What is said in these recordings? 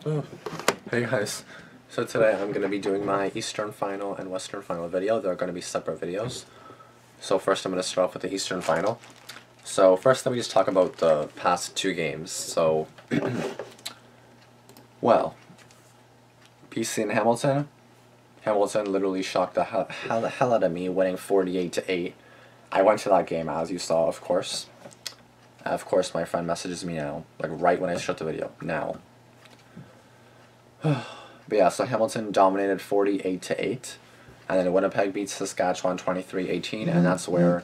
Oh, hey guys. So today I'm going to be doing my Eastern Final and Western Final video. They're going to be separate videos. So first I'm going to start off with the Eastern Final. So first let me just talk about the past two games. So, well, BC and Hamilton. Hamilton literally shocked the hell out of me, winning 48-8. I went to that game, as you saw, of course. Of course, my friend messages me now, like right when I shut the video. Now. But yeah, so Hamilton dominated 48-8, and then Winnipeg beat Saskatchewan 23-18, and that's where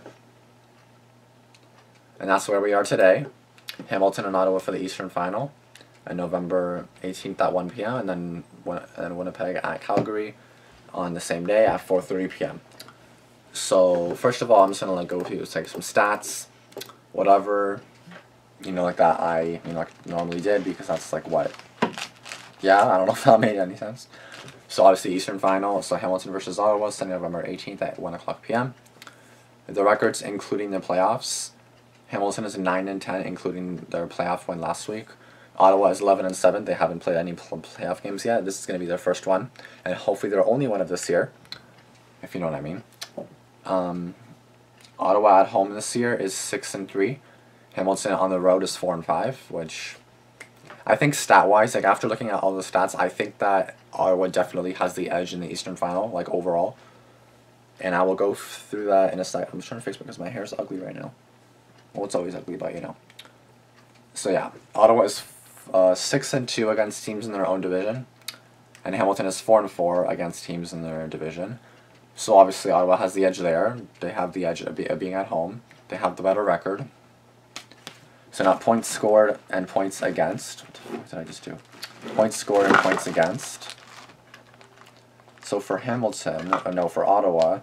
we are today. Hamilton and Ottawa for the Eastern Final, on November 18th at 1 p.m., and then Winnipeg at Calgary on the same day at 4:30 p.m. So first of all, I'm just gonna go through like some stats, whatever, like that I like normally did, because that's like what. Yeah, I don't know if that made any sense. So obviously Eastern Final, so Hamilton versus Ottawa, Sunday, November 18th at 1 o'clock p.m. The records, including the playoffs, Hamilton is 9-10, including their playoff win last week. Ottawa is 11-7. They haven't played any playoff games yet. This is going to be their first one, and hopefully their only one of this year, if you know what I mean. Ottawa at home this year is 6-3. Hamilton on the road is 4-5, which I think stat-wise, like after looking at all the stats, I think that Ottawa definitely has the edge in the Eastern Final, like overall. And I will go through that in a second. I'm just trying to fix it because my hair is ugly right now. Well, it's always ugly, but So yeah, Ottawa is 6-2 against teams in their own division, and Hamilton is 4-4 against teams in their division. So obviously Ottawa has the edge there. They have the edge of being at home. They have the better record. So now points scored and points against. What the fuck did I just do? Points scored and points against. So for Hamilton, for Ottawa,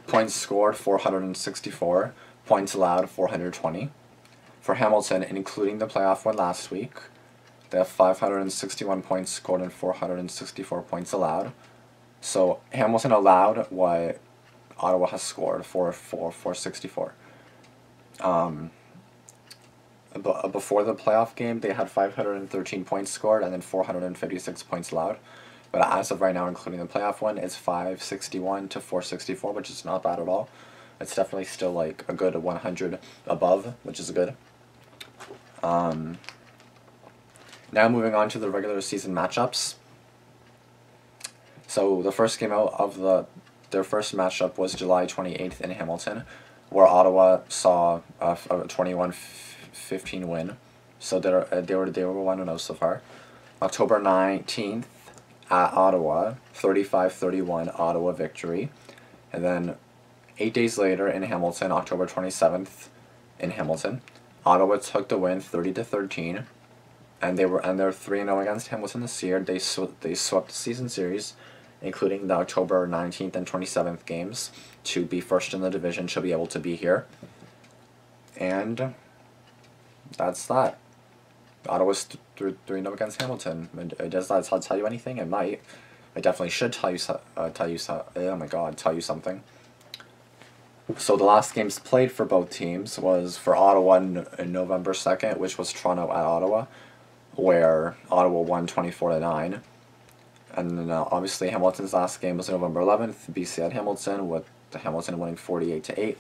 points scored 464, points allowed 420. For Hamilton, including the playoff win last week, they have 561 points scored and 464 points allowed. So Hamilton allowed what Ottawa has scored, 464. Before the playoff game, they had 513 points scored and then 456 points allowed. But as of right now, including the playoff one, it's 561 to 464, which is not bad at all. It's definitely still like a good 100 above, which is good. Now moving on to the regular season matchups. So the first game out of their first matchup was July 28th in Hamilton, where Ottawa saw a 21-15 win. So they were 1-0 so far. October 19th at Ottawa, 35-31 Ottawa victory. And then 8 days later in Hamilton, October 27th in Hamilton, Ottawa took the win 30-13. And they're 3-0 against Hamilton this year. They swept the season series, including the October 19th and 27th games, to be first in the division, should be able to be here. And that's that. Ottawa's 3-0 against Hamilton. Does that tell you anything? It might. It definitely should tell you something. So the last games played for both teams was for Ottawa in November 2nd, which was Toronto at Ottawa, where Ottawa won 24-9. And then obviously Hamilton's last game was November 11th, BC at Hamilton, with the Hamilton winning 48-8.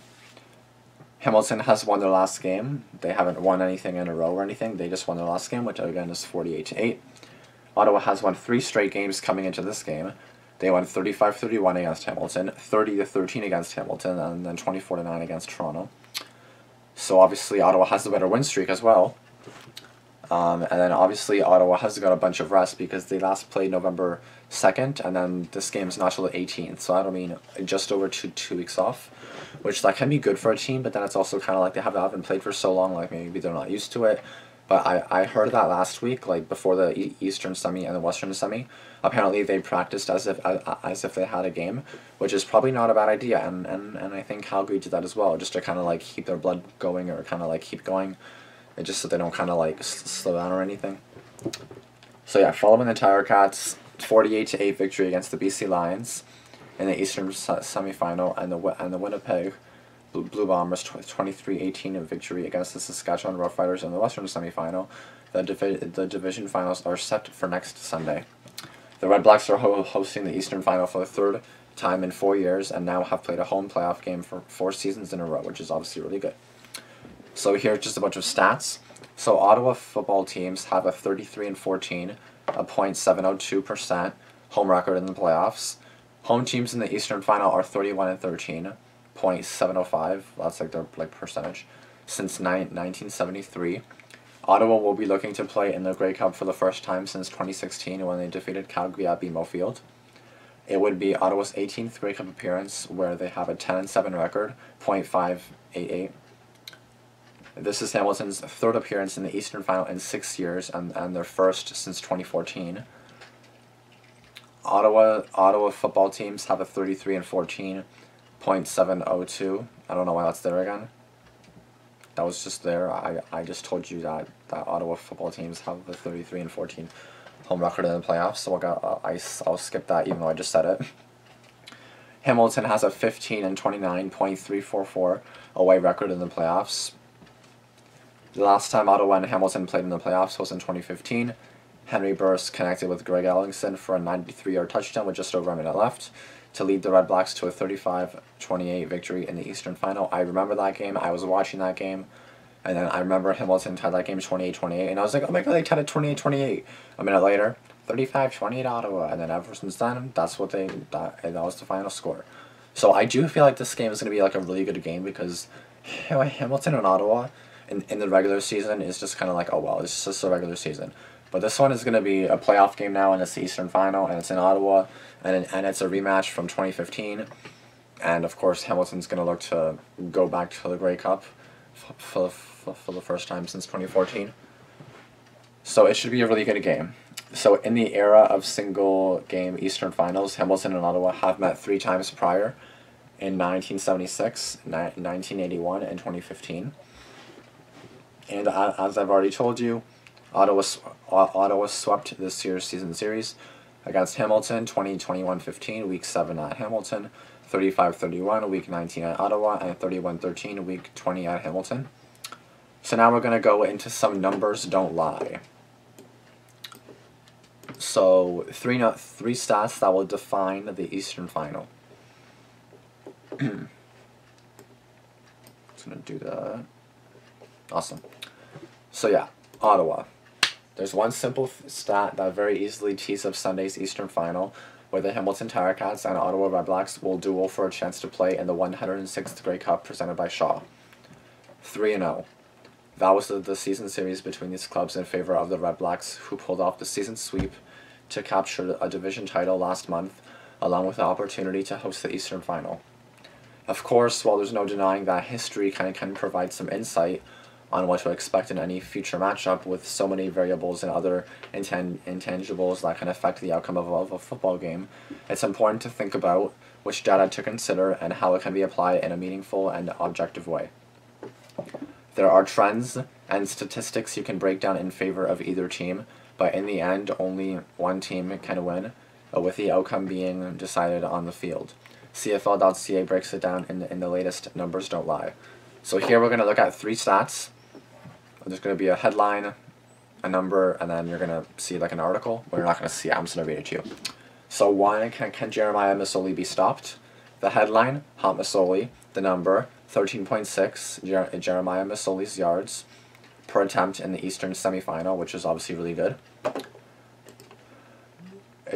Hamilton has won their last game. They haven't won anything in a row or anything. They just won their last game, which again is 48-8. Ottawa has won 3 straight games coming into this game. They won 35-31 against Hamilton, 30-13 against Hamilton, and then 24-9 against Toronto. So obviously Ottawa has the better win streak as well. And then obviously Ottawa has got a bunch of rest because they last played November 2nd, and then this game is not till the 18th. So I mean just over two weeks off, which that can be good for a team, but then it's also kind of like they haven't played for so long, like maybe they're not used to it. But I heard that last week, like before the Eastern semi and the Western semi, apparently they practiced as if they had a game, which is probably not a bad idea. And I think Calgary did that as well, just to kind of like keep their blood going, or kind of like keep going, and just so they don't kind of like slow down or anything. So yeah, following the Tiger-Cats 48-8 victory against the BC Lions in the Eastern semifinal, and the Winnipeg Blue Bombers 23-18 victory against the Saskatchewan Roughriders in the Western semifinal. The division finals are set for next Sunday. The Red Blacks are hosting the Eastern Final for the third time in 4 years and now have played a home playoff game for 4 seasons in a row, which is obviously really good. So here's just a bunch of stats. So Ottawa football teams have a 33-14, a .702% home record in the playoffs. Home teams in the Eastern Final are 31-13, .705. That's like their percentage since 1973. Ottawa will be looking to play in the Grey Cup for the first time since 2016 when they defeated Calgary at BMO Field. It would be Ottawa's 18th Grey Cup appearance where they have a 10-7 record, .588. This is Hamilton's third appearance in the Eastern Final in 6 years and their first since 2014. Ottawa football teams have a 33-14, .702. I don't know why that's there again. That was just there. I just told you that Ottawa football teams have the 33-14 home record in the playoffs, so I'll skip that even though I just said it. Hamilton has a 15-29, .344 away record in the playoffs. The last time Ottawa and Hamilton played in the playoffs was in 2015. Henry Burris connected with Greg Ellingson for a 93-yard touchdown with just over a minute left to lead the Red Blacks to a 35-28 victory in the Eastern Final. I remember that game. I was watching that game. And then I remember Hamilton tied that game 28-28. And I was like, oh my god, they tied it 28-28. A minute later, 35-28 Ottawa. And then ever since then, that was the final score. So I do feel like this game is going to be like a really good game because Hamilton and Ottawa in the regular season is just kind of like, oh well, it's just a regular season. But this one is going to be a playoff game now, and it's the Eastern Final, and it's in Ottawa, and it's a rematch from 2015. And, of course, Hamilton's going to look to go back to the Grey Cup for the first time since 2014. So it should be a really good game. So in the era of single-game Eastern Finals, Hamilton and Ottawa have met 3 times prior in 1976, 1981, and 2015. And as I've already told you, Ottawa swept this year's season series against Hamilton 20-21-15, Week 7 at Hamilton, 35-31, Week 19 at Ottawa, and 31-13, Week 20 at Hamilton. So now we're going to go into some numbers don't lie. So three stats that will define the Eastern Final. Just going to do that. Awesome. So yeah, Ottawa. There's one simple stat that very easily tees up Sunday's Eastern Final, where the Hamilton Tiger-Cats and Ottawa Red Blacks will duel for a chance to play in the 106th Grey Cup presented by Shaw. 3-0. That was the season series between these clubs in favor of the Red Blacks, who pulled off the season sweep to capture a division title last month, along with the opportunity to host the Eastern Final. Of course, while there's no denying that history can provide some insight on what to expect in any future matchup with so many variables and other intangibles that can affect the outcome of a football game, it's important to think about which data to consider and how it can be applied in a meaningful and objective way. There are trends and statistics you can break down in favor of either team, but in the end, only one team can win, with the outcome being decided on the field. CFL.ca breaks it down in the latest Numbers Don't Lie. So here we're going to look at 3 stats. There's going to be a headline, a number, and then you're going to see like an article. Well, you're not going to see it. I'm just going to read it to you. So 1, can Jeremiah Masoli be stopped? The headline, Hot Masoli. The number, 13.6, Jeremiah Masoli's yards per attempt in the Eastern semifinal, which is obviously really good.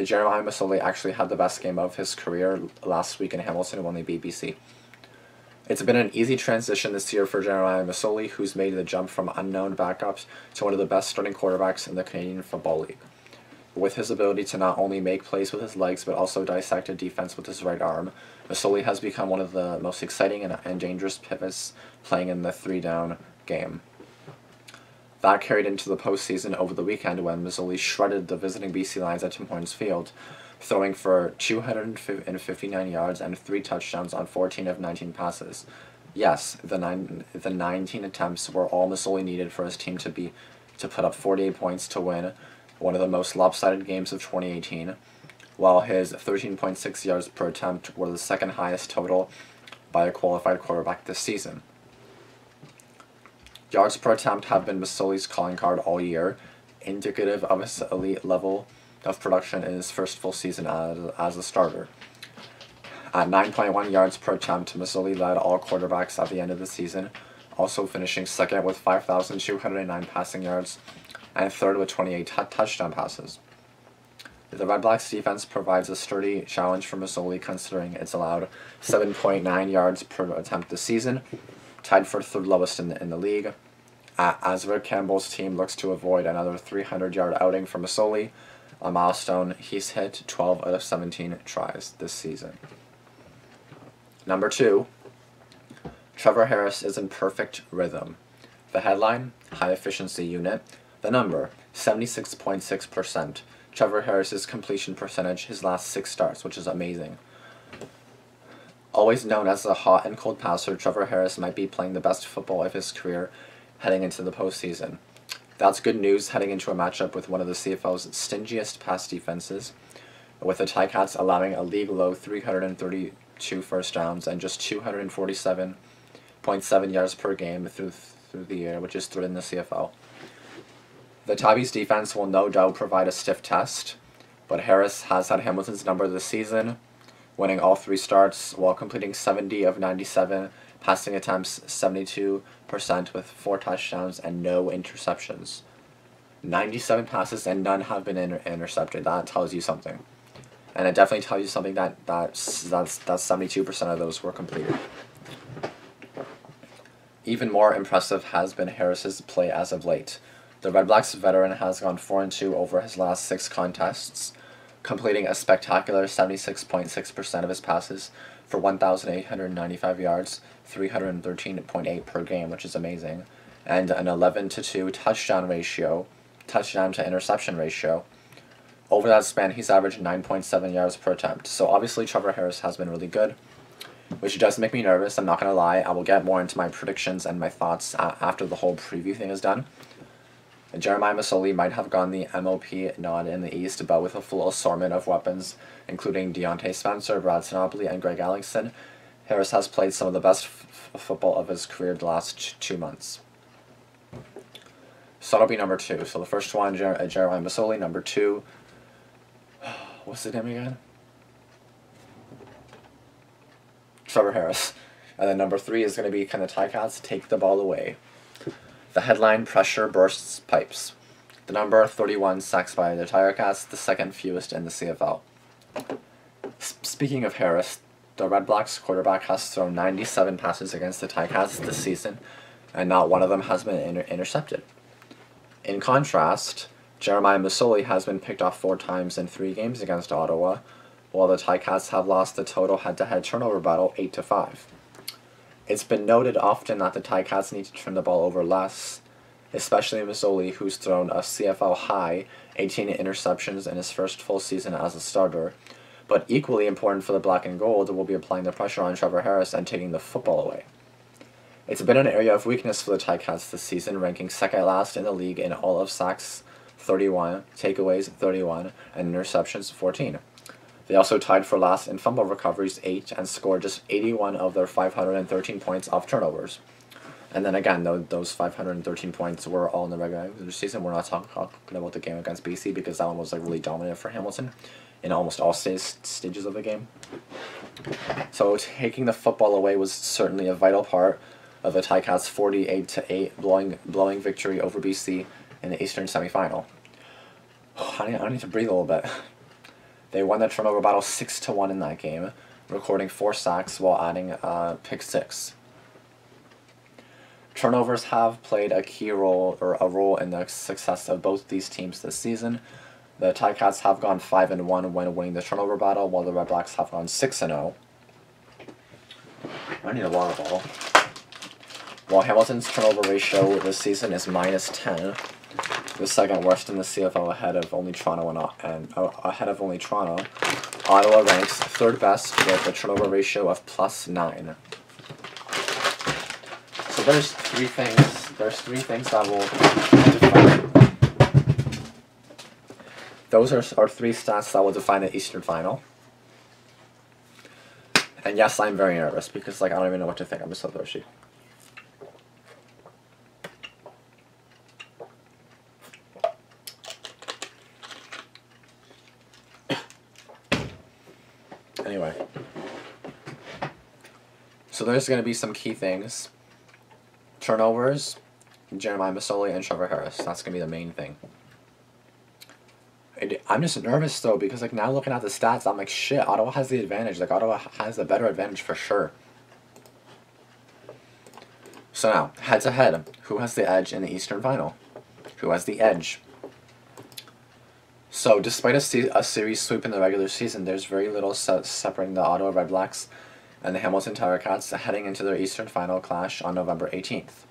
Jeremiah Masoli actually had the best game of his career last week in Hamilton when they beat BC. It's been an easy transition this year for Jeremiah Masoli, who's made the jump from unknown backups to one of the best starting quarterbacks in the Canadian Football League. With his ability to not only make plays with his legs, but also dissect a defense with his right arm, Masoli has become one of the most exciting and dangerous pivots playing in the 3-down game. That carried into the postseason over the weekend when Masoli shredded the visiting BC Lions at Tim Hortons Field, throwing for 259 yards and 3 touchdowns on 14 of 19 passes. Yes, the 19 attempts were all Masoli needed for his team to put up 48 points to win one of the most lopsided games of 2018, while his 13.6 yards per attempt were the second highest total by a qualified quarterback this season. Yards per attempt have been Masoli's calling card all year, indicative of his elite level of production in his first full season as a starter. At 9.1 yards per attempt, Masoli led all quarterbacks at the end of the season, also finishing second with 5,209 passing yards and third with 28 touchdown passes. The Red Blacks defense provides a sturdy challenge for Masoli, considering it's allowed 7.9 yards per attempt this season, tied for third lowest in the league. As Rick Campbell's team looks to avoid another 300-yard outing for Masoli, a milestone he's hit 12 out of 17 tries this season. Number 2, Trevor Harris is in perfect rhythm. The headline, high efficiency unit. The number, 76.6%. Trevor Harris's completion percentage his last 6 starts, which is amazing. Always known as a hot and cold passer, Trevor Harris might be playing the best football of his career heading into the postseason. That's good news heading into a matchup with one of the CFL's stingiest pass defenses, with the Tiger-Cats allowing a league-low 332 first downs and just 247.7 yards per game through the year, which is third in the CFL. The Tabbies defense will no doubt provide a stiff test, but Harris has had Hamilton's number this season, winning all 3 starts while completing 70 of 97 passing attempts, 72% with 4 touchdowns and no interceptions. 97 passes and none have been intercepted. That tells you something. And it definitely tells you something that 72% of those were completed. Even more impressive has been Harris's play as of late. The Red Blacks veteran has gone 4-2 over his last 6 contests, completing a spectacular 76.6% of his passes for 1,895 yards, 313.8 per game, which is amazing, and an 11-2 touchdown to interception ratio. Over that span, he's averaged 9.7 yards per attempt. So obviously Trevor Harris has been really good, which does make me nervous. I'm not going to lie. I will get more into my predictions and my thoughts after the whole preview thing is done. Jeremiah Masoli might have gotten the MOP nod in the East, but with a full assortment of weapons, including Deontay Spencer, Brad Sinopoli, and Greg Alexson, Harris has played some of the best football of his career the last 2 months. So that'll be number 2. So the first one, Jeremiah Masoli. Number 2, what's the name again? Trevor Harris. And then number 3 is going to be, can the Tiger-Cats take the ball away? The headline, pressure bursts pipes. The number, 31 sacks by the Tiger-Cats, the second fewest in the CFL. Speaking of Harris, the Red Blacks quarterback has thrown 97 passes against the Tiger-Cats this season, and not one of them has been intercepted. In contrast, Jeremiah Masoli has been picked off 4 times in 3 games against Ottawa, while the Tiger-Cats have lost the total head-to-head turnover battle 8-5. It's been noted often that the Tiger-Cats need to turn the ball over less, especially Masoli, who's thrown a CFL high 18 interceptions in his first full season as a starter. But equally important for the black and gold will be applying the pressure on Trevor Harris and taking the football away. It's been an area of weakness for the Tiger-Cats this season, ranking second last in the league in all of sacks 31, takeaways 31, and interceptions 14. They also tied for last in fumble recoveries 8 and scored just 81 of their 513 points off turnovers. And then again, those 513 points were all in the regular season. We're not talking about the game against BC because that one was like really dominant for Hamilton in almost all stages of the game. So taking the football away was certainly a vital part of the Tiger-Cats' 48-8 blowing victory over BC in the Eastern semifinal. I need to breathe a little bit. They won the turnover battle 6-1 in that game, recording 4 sacks while adding pick 6. Turnovers have played a key role in the success of both these teams this season. The Tiger-Cats have gone 5-1 when winning the turnover battle, while the Red Blacks have gone 6-0. I need a water bottle. While Hamilton's turnover ratio this season is -10, the second worst in the CFL ahead of only Toronto Ottawa ranks 3rd best with a turnover ratio of +9. So there's 3 things. There's 3 things that will define. Those are 3 stats that will define the Eastern Final. And And yes, I'm very nervous because like I don't even know what to think. I'm just so thirsty. Anyway. So there's going to be some key things. Turnovers, Jeremiah Masoli and Trevor Harris. That's going to be the main thing. I'm just nervous though because like now looking at the stats, I'm like shit, Ottawa has the advantage. Like Ottawa has the better advantage for sure. So now, head to head, who has the edge in the Eastern Final? Who has the edge? So despite a series sweep in the regular season, there's very little separating the Ottawa REDBLACKS and the Hamilton Tiger-Cats heading into their Eastern Final clash on November 18th.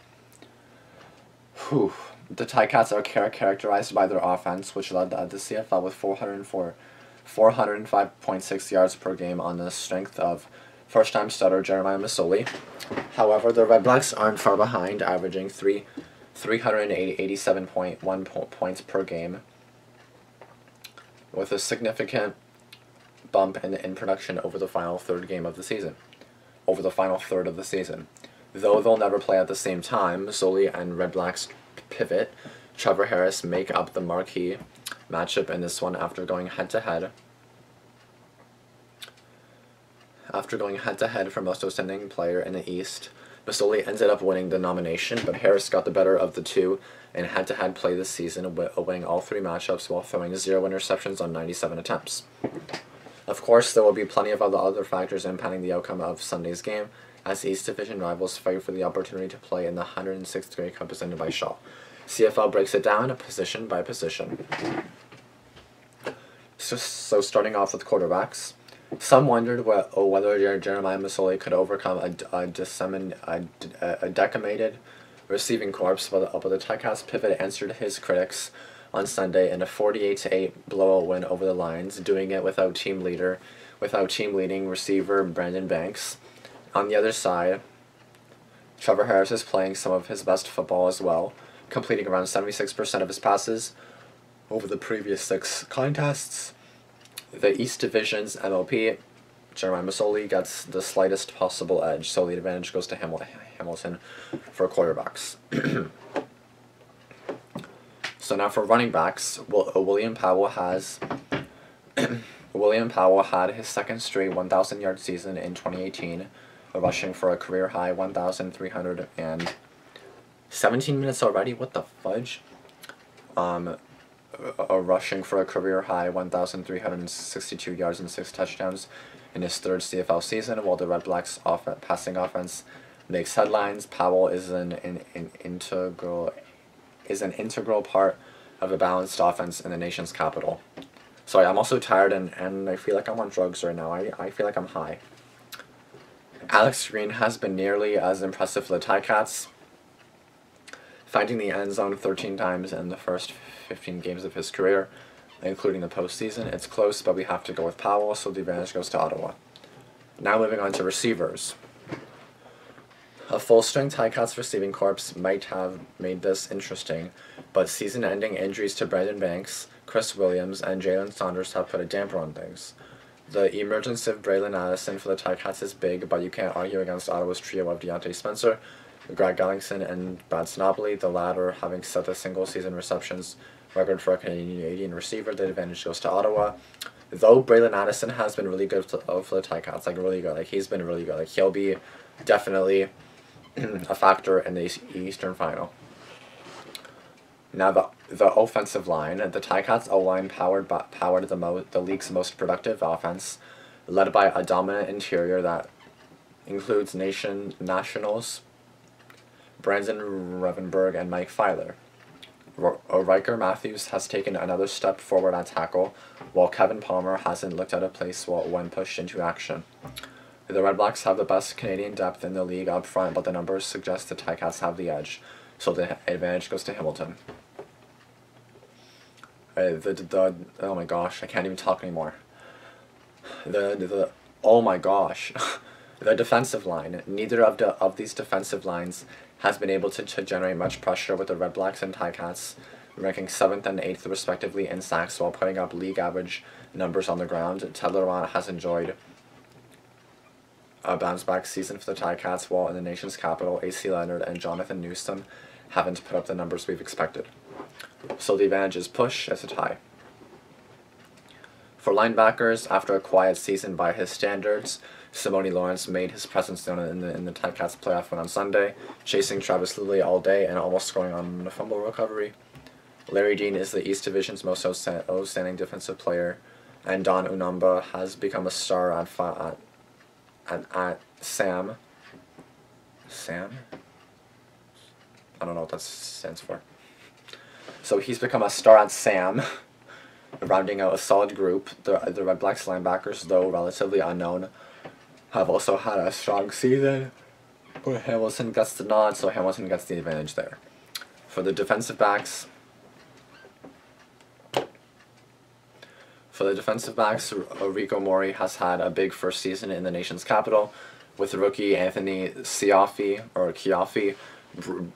Whew. The Tiger-Cats are characterized by their offense, which led the CFL with 405.6 yards per game on the strength of first-time starter Jeremiah Masoli. However, the REDBLACKS aren't far behind, averaging 387.1 points per game, with a significant bump in production over the final third of the season. Though they'll never play at the same time, Masoli and REDBLACKS pivot. Trevor Harris make up the marquee matchup in this one after going head-to-head. After going head-to-head for most outstanding player in the East, Masoli ended up winning the nomination, but Harris got the better of the two in head-to-head play this season, winning all three matchups while throwing 0 interceptions on 97 attempts. Of course, there will be plenty of other factors impacting the outcome of Sunday's game, as East Division rivals fight for the opportunity to play in the 106th Grey Cup presented by Shaw. CFL breaks it down position by position. So starting off with quarterbacks, some wondered whether Jeremiah Masoli could overcome a decimated receiving corps, but the Tiger-Cats pivot answered his critics on Sunday in a 48-8 blowout win over the Lions, doing it without team leading receiver Brandon Banks. On the other side, Trevor Harris is playing some of his best football as well, completing around 76% of his passes over the previous 6 contests. The East Division's MLP, Jeremiah Masoli, gets the slightest possible edge, so the advantage goes to Hamilton for quarterbacks. So now for running backs, William Powell had his second straight 1,000-yard season in 2018, rushing for a career-high 1,317 minutes already. What the fudge? Rushing for a career-high 1,362 yards and 6 touchdowns in his third CFL season, while the REDBLACKS passing offense makes headlines. Powell is an integral part of a balanced offense in the nation's capital. Sorry, I'm also tired and I feel like I'm on drugs right now. I feel like I'm high. Alex Green has been nearly as impressive for the Tiger-Cats, finding the end zone 13 times in the first 15 games of his career, including the postseason. It's close, but we have to go with Powell, so the advantage goes to Ottawa. Now moving on to receivers. A full-strength Tiger-Cats receiving corps might have made this interesting, but season-ending injuries to Brandon Banks, Chris Williams, and Jalen Saunders have put a damper on things. The emergence of Braylon Addison for the Tiger-Cats is big, but you can't argue against Ottawa's trio of Deontay Spencer, Greg Ellingson, and Brad Sinopoli, the latter having set the single-season receptions record for a Canadian receiver. The advantage goes to Ottawa. Though Braylon Addison has been really good for the Tiger-Cats, like really good, like he's been really good, like he'll be definitely a factor in the Eastern Final. Now the offensive line, the Tiger-Cats O-line powered the league's most productive offense, led by a dominant interior that includes nationals Brandon Revenberg and Mike Filer. Riker Matthews has taken another step forward at tackle, while Kevin Palmer hasn't looked out of place when pushed into action. The REDBLACKS have the best Canadian depth in the league up front, but the numbers suggest the Tiger-Cats have the edge, so the advantage goes to Hamilton. Oh my gosh, I can't even talk anymore. Oh my gosh. The defensive line. Neither of these defensive lines has been able to generate much pressure, with the REDBLACKS and Tiger-Cats ranking 7th and 8th respectively in sacks while putting up league average numbers on the ground. Ted Laurent has enjoyed a bounce-back season for the Tiger-Cats, while in the nation's capital, AC Leonard and Jonathan Newsom haven't put up the numbers we've expected. So the advantage is push as a tie. For linebackers, after a quiet season by his standards, Simone Lawrence made his presence known in the Tiger-Cats playoff win on Sunday, chasing Travis Lilly all day and almost scoring on a fumble recovery. Larry Dean is the East Division's most outstanding defensive player, and Don Unamba has become a star at Sam. I don't know what that stands for. So he's become a star at Sam, rounding out a solid group. The REDBLACKS linebackers, though relatively unknown, have also had a strong season. But Hamilton gets the nod, so Hamilton gets the advantage there. For the defensive backs, Rico Mori has had a big first season in the nation's capital, with rookie Anthony Chiaffi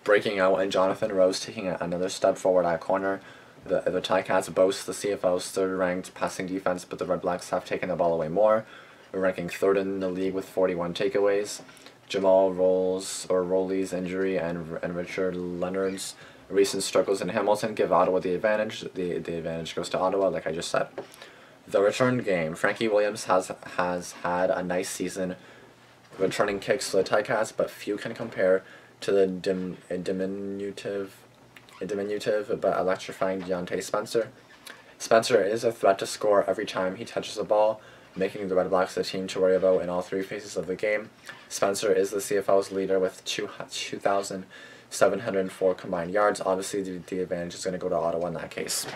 breaking out and Jonathan Rose taking another step forward at corner. The Tiger-Cats boast the CFL's third-ranked passing defense, but the REDBLACKS have taken the ball away more, ranking third in the league with 41 takeaways. Jamal Rowley's injury and Richard Leonard's recent struggles in Hamilton give Ottawa the advantage. The advantage goes to Ottawa, like I just said. The return game. Frankie Williams has had a nice season returning kicks to the Tiger-Cats, but few can compare to the diminutive but electrifying Deontay Spencer. Spencer is a threat to score every time he touches the ball, making the REDBLACKS the team to worry about in all three phases of the game. Spencer is the CFL's leader with 2,704 combined yards. Obviously, the advantage is going to go to Ottawa in that case.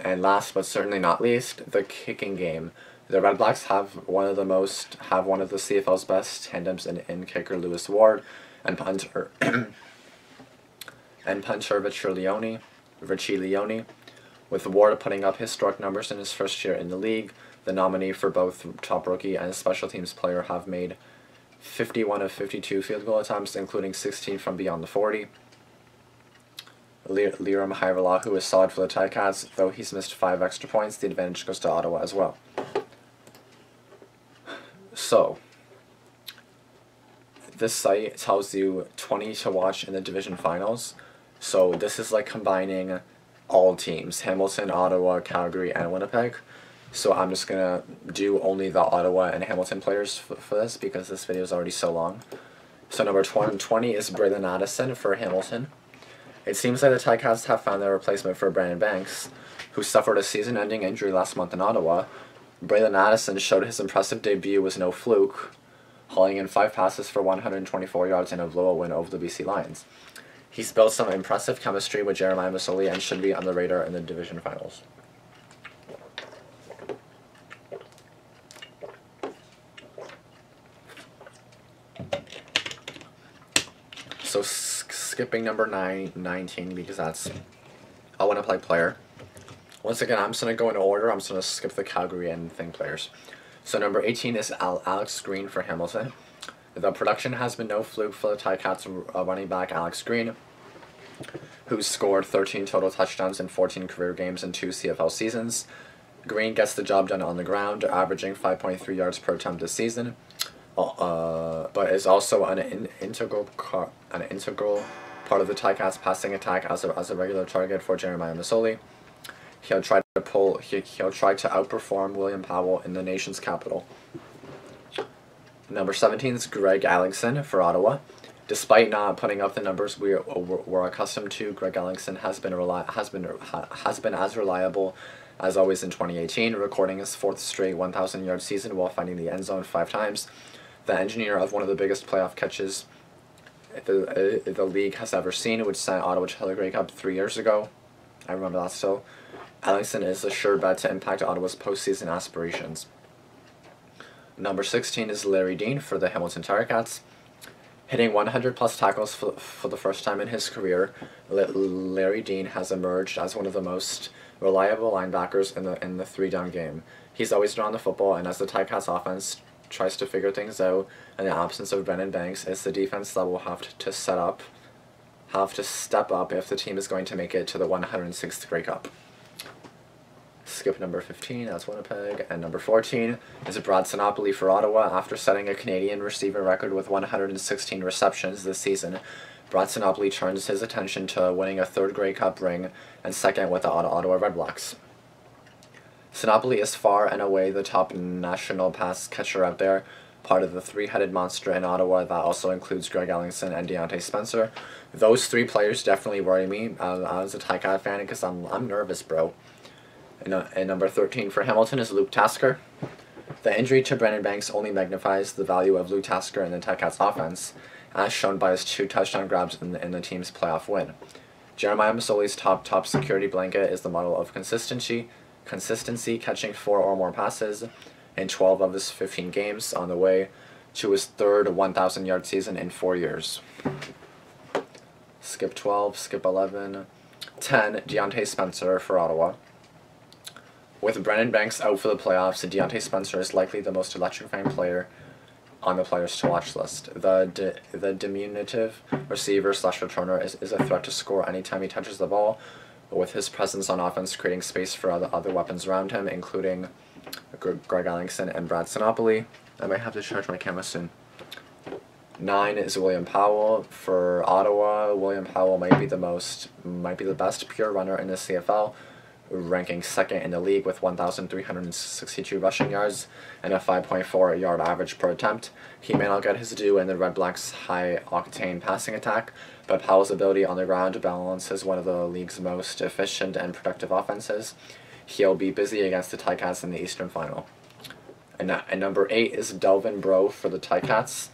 And last but certainly not least, the kicking game. The REDBLACKS have one of the CFL's best tandems in kicker Lewis Ward and punter Richie Leone, with Ward putting up historic numbers in his first year in the league. The nominee for both top rookie and special teams player have made 51 of 52 field goal attempts, including 16 from beyond the 40. Liram Haivalahu is solid for the Tiger-Cats, though he's missed 5 extra points. The advantage goes to Ottawa as well. So, this site tells you 20 to watch in the division finals. So this is like combining all teams, Hamilton, Ottawa, Calgary, and Winnipeg. So I'm just going to do only the Ottawa and Hamilton players for this because this video is already so long. So number 20 is Braylon Addison for Hamilton. It seems like the Tiger-Cats have found their replacement for Brandon Banks, who suffered a season-ending injury last month in Ottawa. Braylon Addison showed his impressive debut was no fluke, hauling in 5 passes for 124 yards in a blowout win over the BC Lions. He's built some impressive chemistry with Jeremiah Masoli and should be on the radar in the division finals. So skipping number 19 because that's I want to play player. Once again, I'm just going to go in order. I'm just going to skip the Calgary and thing players. So number 18 is Alex Green for Hamilton. The production has been no fluke for the Tiger-Cats running back Alex Green, who scored 13 total touchdowns in 14 career games in 2 CFL seasons. Green gets the job done on the ground, averaging 5.3 yards per attempt this season, but is also an integral part of the Tiger-Cats passing attack as a regular target for Jeremiah Masoli. He'll try to outperform William Powell in the nation's capital. Number 17 is Greg Ellingson for Ottawa. Despite not putting up the numbers we're accustomed to, Greg Ellingson has been as reliable as always in 2018, recording his 4th straight 1,000-yard season while finding the end zone 5 times. The engineer of one of the biggest playoff catches the league has ever seen, which sent Ottawa to the Grey Cup 3 years ago. I remember that still. Ellingson is a sure bet to impact Ottawa's postseason aspirations. Number 16 is Larry Dean for the Hamilton Tiger-Cats. Hitting 100-plus tackles for the first time in his career, Larry Dean has emerged as one of the most reliable linebackers in the 3-down game. He's always been on the football, and as the Tiger-Cats offense tries to figure things out in the absence of Brandon Banks, it's the defense that will have to step up if the team is going to make it to the 106th Grey Cup. Skip number 15, that's Winnipeg. And number 14 is Bradsinopoli for Ottawa. After setting a Canadian receiver record with 116 receptions this season, Bradsinopoli turns his attention to winning a third Grey Cup ring and second with the Ottawa REDBLACKS. Sinopoli is far and away the top national pass catcher out there, part of the three-headed monster in Ottawa that also includes Greg Ellingson and Deontay Spencer. Those three players definitely worry me as a Tiger-Cat fan because I'm nervous, bro. And number 13 for Hamilton is Luke Tasker. The injury to Brandon Banks only magnifies the value of Luke Tasker in the Tiger-Cats offense, as shown by his 2 touchdown grabs in the team's playoff win. Jeremiah Masoli's top security blanket is the model of consistency, catching 4 or more passes in 12 of his 15 games on the way to his third 1,000-yard season in 4 years. Skip 12, skip 11. 10, Deontay Spencer for Ottawa. With Brandon Banks out for the playoffs, Deontay Spencer is likely the most electrifying player on the players to watch list. The diminutive receiver/returner is a threat to score anytime he touches the ball, with his presence on offense creating space for other weapons around him, including Greg Ellingson and Bradsinopoli. I might have to charge my camera soon. 9 is William Powell for Ottawa. William Powell might be the best pure runner in the CFL, ranking 2nd in the league with 1,362 rushing yards and a 5.4 yard average per attempt. He may not get his due in the REDBLACKS' high-octane passing attack, but Powell's ability on the ground balances one of the league's most efficient and productive offenses. He'll be busy against the Tiger-Cats in the Eastern Final. And number 8 is Delvin Breaux for the Tiger-Cats.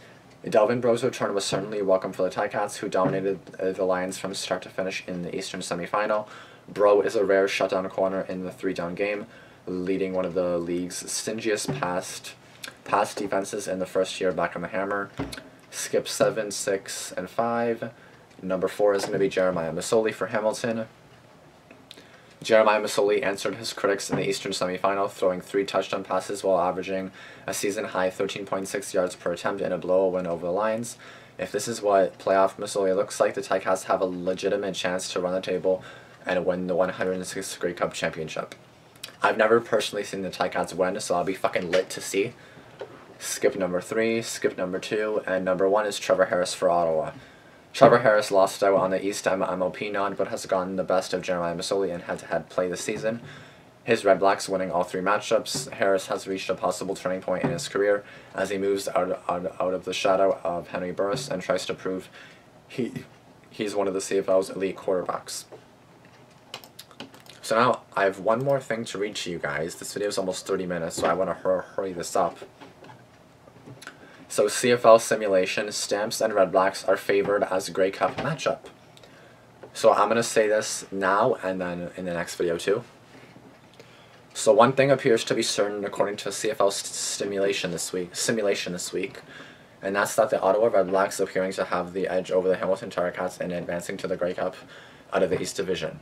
Delvin Breaux's return was certainly welcome for the Tiger-Cats, who dominated the Lions from start to finish in the Eastern semifinal. Breaux is a rare shutdown corner in the 3-down game, leading one of the league's stingiest pass defenses in the first year back on the hammer. Skip 7, 6, and 5. Number 4 is going to be Jeremiah Masoli for Hamilton. Jeremiah Masoli answered his critics in the Eastern semifinal, throwing 3 touchdown passes while averaging a season-high 13.6 yards per attempt in a blowout win over the Lions. If this is what playoff Masoli looks like, the Tiger-Cats have a legitimate chance to run the table and win the 106th Grey Cup championship. I've never personally seen the Tiger-Cats win, so I'll be fucking lit to see. Skip number 3, skip number 2, and number 1 is Trevor Harris for Ottawa. Trevor Harris lost out on the East MLP nod, but has gotten the best of Jeremiah Masoli in head-to-head play this season. His REDBLACKS winning all 3 matchups. Harris has reached a possible turning point in his career as he moves out of the shadow of Henry Burris and tries to prove he's one of the CFL's elite quarterbacks. So now, I have one more thing to read to you guys. This video is almost 30 minutes, so I want to hurry this up. So CFL simulation, Stamps and REDBLACKS are favored as a Grey Cup matchup. So I'm going to say this now and then in the next video too. So one thing appears to be certain according to CFL simulation this week, and that's that the Ottawa REDBLACKS appearing to have the edge over the Hamilton Tiger-Cats in advancing to the Grey Cup out of the East Division.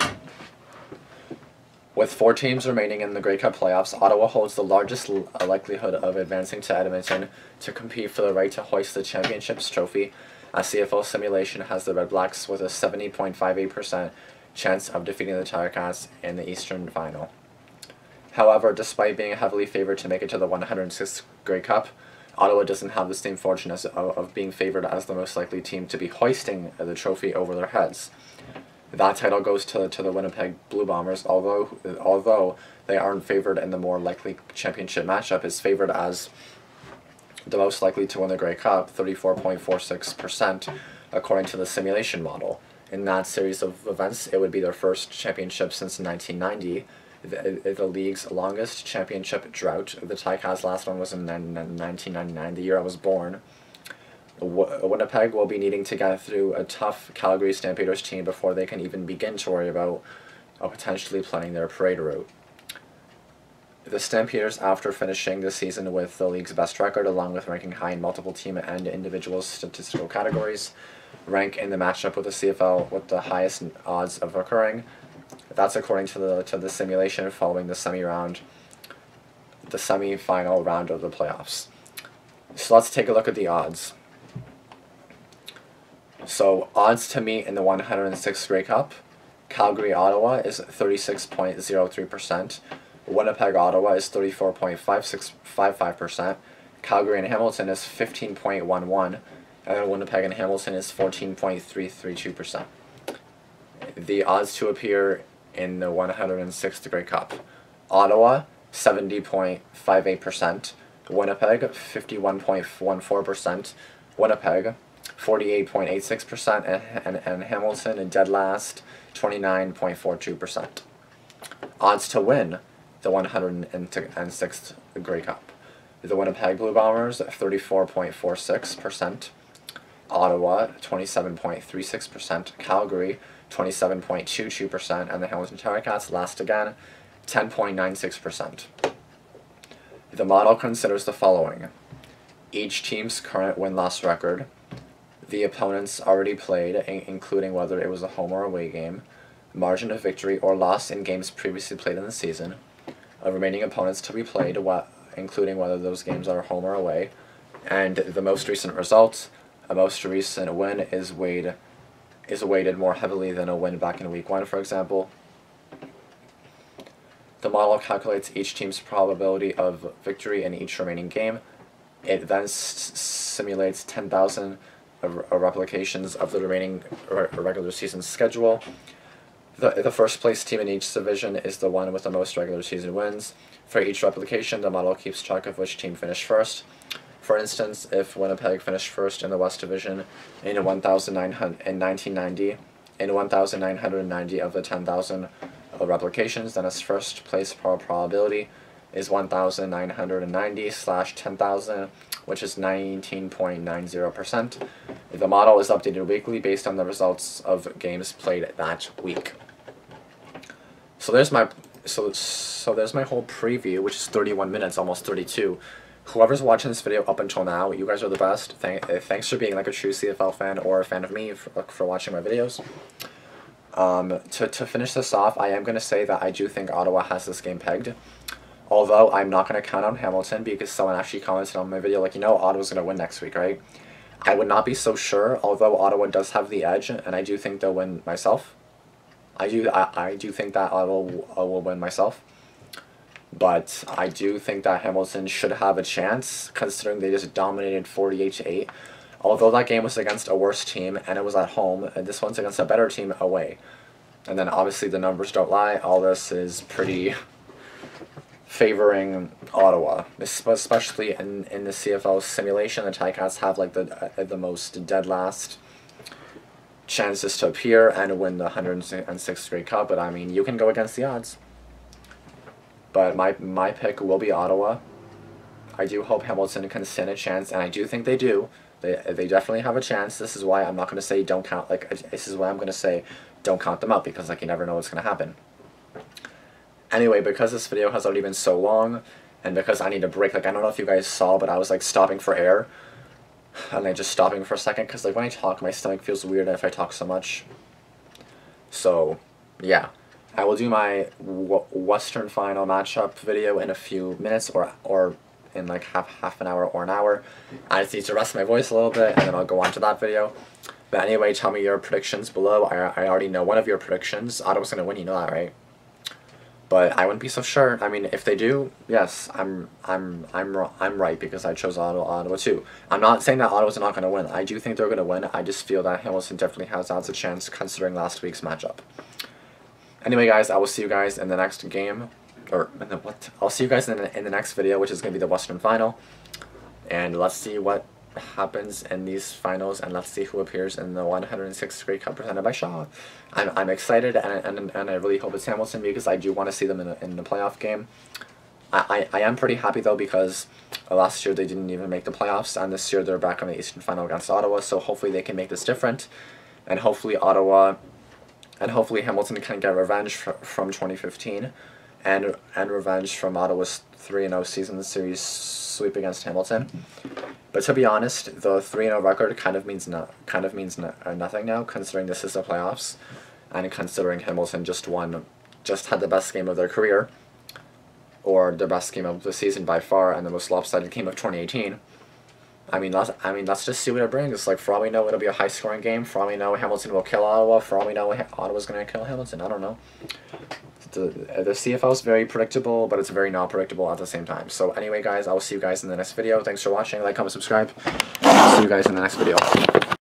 With 4 teams remaining in the Grey Cup playoffs, Ottawa holds the largest likelihood of advancing to Edmonton to compete for the right to hoist the championships trophy, as CFL simulation has the REDBLACKS with a 70.58% chance of defeating the Tiger-Cats in the Eastern Final. However, despite being heavily favored to make it to the 106th Grey Cup, Ottawa doesn't have the same fortune of being favored as the most likely team to be hoisting the trophy over their heads. That title goes to the Winnipeg Blue Bombers, although they aren't favored in the more likely championship matchup, is favored as the most likely to win the Grey Cup, 34.46%, according to the simulation model. In that series of events, it would be their first championship since 1990, the league's longest championship drought. The Tiger-Cats' last one was in 1999, the year I was born. Winnipeg will be needing to get through a tough Calgary Stampeders team before they can even begin to worry about potentially planning their parade route. The Stampeders, after finishing the season with the league's best record, along with ranking high in multiple team and individual statistical categories, rank in the matchup with the CFL with the highest odds of occurring. That's according to the simulation following the semi-final round of the playoffs. So let's take a look at the odds. So odds to meet in the 106th Grey Cup, Calgary, Ottawa is 36.03%, Winnipeg, Ottawa is 34.55%. Calgary and Hamilton is 15.11%. And then Winnipeg and Hamilton is 14.332%. The odds to appear in the 106th Grey Cup. Ottawa, 70.58%. Winnipeg, 51.14%. Winnipeg, 48.86%. And Hamilton, dead last, 29.42%. Odds to win the 106th Grey Cup. The Winnipeg Blue Bombers, 34.46%. Ottawa, 27.36%. Calgary, 27.22%. And the Hamilton Tiger-Cats, last again, 10.96%. The model considers the following: each team's current win-loss record, the opponents already played, including whether it was a home or away game, margin of victory or loss in games previously played in the season, remaining opponents to be played, including whether those games are home or away, and the most recent result. A most recent win is weighted more heavily than a win back in week 1, for example. The model calculates each team's probability of victory in each remaining game. It then simulates 10,000 replications of the remaining regular season schedule. The first place team in each division is the one with the most regular season wins. For each replication, the model keeps track of which team finished first. For instance, if Winnipeg finished first in the West Division in 1990, in 1,990 of the 10,000 replications, then its first place probability is 1,990/10,000, which is 19.90%. The model is updated weekly based on the results of games played that week. So there's my there's my whole preview, which is 31 minutes, almost 32. Whoever's watching this video up until now, you guys are the best. Thanks for being like a true CFL fan or a fan of me for watching my videos. To finish this off, I am going to say that I do think Ottawa has this game pegged. Although I'm not going to count on Hamilton because someone actually commented on my video like, Ottawa's going to win next week, right? I would not be so sure, although Ottawa does have the edge, and I do think they'll win myself. I do think that Ottawa will win myself. But I do think that Hamilton should have a chance, considering they just dominated 48-8. Although that game was against a worse team, and it was at home, and this one's against a better team away. And then obviously the numbers don't lie. All this is pretty favoring Ottawa, especially in the CFL simulation. The Tiger-Cats have like the most dead last chances to appear and win the 106th Grey Cup. But I mean, you can go against the odds. But my pick will be Ottawa. I do hope Hamilton can stand a chance, and I do think they do. They definitely have a chance. This is why I'm not going to say don't count. This is why I'm going to say don't count them out, because you never know what's going to happen. Anyway, because this video has already been so long, and because I need a break, I don't know if you guys saw, but I was stopping for air, and just stopping for a second, because when I talk, my stomach feels weird if I talk so much. So yeah. I will do my Western Final matchup video in a few minutes or in half an hour or an hour. I just need to rest my voice a little bit, and then I'll go on to that video. But anyway, tell me your predictions below. I already know one of your predictions. Ottawa's going to win, you know that, right? But I wouldn't be so sure. I mean, if they do, yes, I'm right, because I chose Ottawa too. I'm not saying that Ottawa's not going to win. I do think they're going to win. I just feel that Hamilton definitely has odds a chance, considering last week's matchup. Anyway, guys, I will see you guys in the next game, I'll see you guys in the next video, which is going to be the Western Final, and let's see what happens in these finals, and let's see who appears in the 106th Grey Cup presented by Shaw. I'm excited, and I really hope it's Hamilton, because I do want to see them in the playoff game. I am pretty happy though, because last year they didn't even make the playoffs, and this year they're back in the Eastern Final against Ottawa. So hopefully they can make this different, and hopefully Hamilton can get revenge from 2015, and revenge from Ottawa's 3-0 season series sweep against Hamilton. But to be honest, the 3-0 record kind of means nothing now, considering this is the playoffs, and considering Hamilton just had the best game of their career, or the best game of the season by far, and the most lopsided game of 2018. I mean, let's just see what it brings. For all we know, it'll be a high-scoring game. For all we know, Hamilton will kill Ottawa. For all we know, Ottawa's going to kill Hamilton. I don't know. The CFL is very predictable, but it's very not predictable at the same time. So anyway, guys, I will see you guys in the next video. Thanks for watching. Like, comment, subscribe. I'll see you guys in the next video.